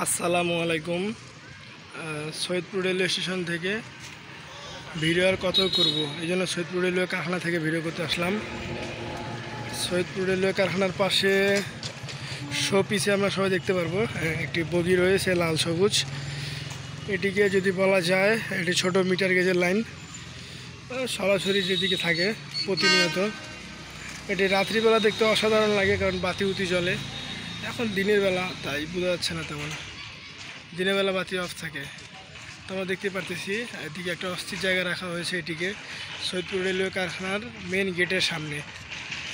আসসালামু আলাইকুম। Saidpur railway station থেকে ভিডিও আর কত করব, এই জন্য সৈয়দপুর রেলওয়ে কারখানা থেকে ভিডিও করতে আসলাম। সৈয়দপুর রেলওয়ে কারখানার পাশে শো পিসে আমরা সবাই দেখতে পারবো একটি বগি রয়েছে লাল সবুজ। এটিকে যদি বলা যায় এটি ছোট মিটার গেজের লাইন, সরাসরি যেদিকে থাকে প্রতিনিয়ত। এটি রাত্রিবেলা দেখতে অসাধারণ লাগে, কারণ বাতি উতি জ্বলে। এখন দিনের বেলা তাই বোঝা যাচ্ছে না তেমন, দিনের বেলা বাতি অফ থাকে। তো আমরা দেখতে পারতেছি এদিকে একটা অস্থির জায়গা রাখা হয়েছে এটিকে সৈয়দপুর রেলওয়ে কারখানার মেন গেটের সামনে,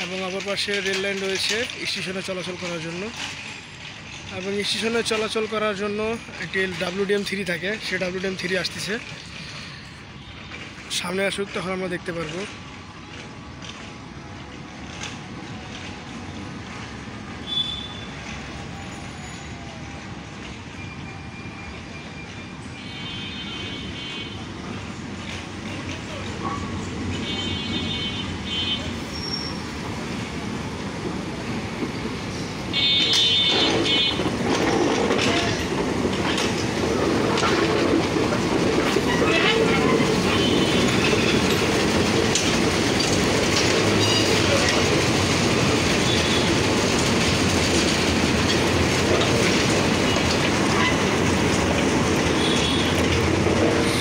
এবং অপর পাশে রেল লাইন রয়েছে স্টেশনে চলাচল করার জন্য। এবং স্টেশনে চলাচল করার জন্য একটি WDM-3 থাকে, সে WDM-3 আসতেছে, সামনে আসুক তখন আমরা দেখতে পারবো।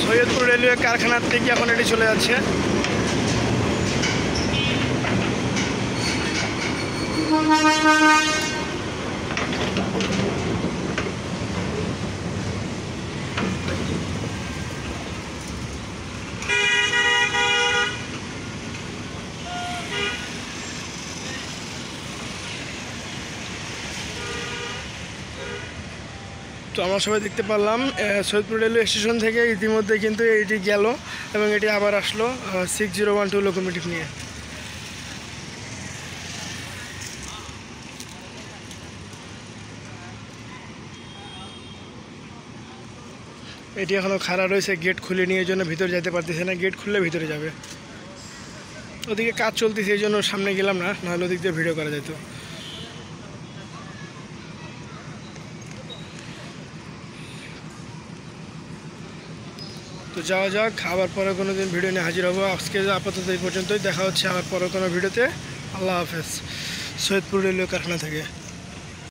সৈয়দপুর রেলওয়ে কারখানার থেকে এখন এটি চলে যাচ্ছে। তো আমরা সবাই দেখতে পারলাম সৈয়দপুর রেলওয়ে স্টেশন থেকে ইতিমধ্যে কিন্তু এটি গেল এবং এটি আবার আসলো 6012 লোকোমোটিভ নিয়ে। এটি এখনও খাড়া রয়েছে, গেট খুলে নিয়ে জন্য ভিতরে যেতে পারতেছে না, গেট খুললে ভিতরে যাবে। ওদিকে কাজ চলতেছে এই জন্য সামনে গেলাম না, নাহলে ওদিক দিয়ে ভিডিও করা যেত। তো যাওয়া যাক, আবার পরে কোনো দিন ভিডিও নিয়ে হাজির হবো। আজকে আপাতত এই পর্যন্তই, দেখা হচ্ছে আবার পরে কোনো ভিডিওতে। আল্লাহ হাফেজ। সৈয়দপুর রেলওয়ে কারখানা থেকে।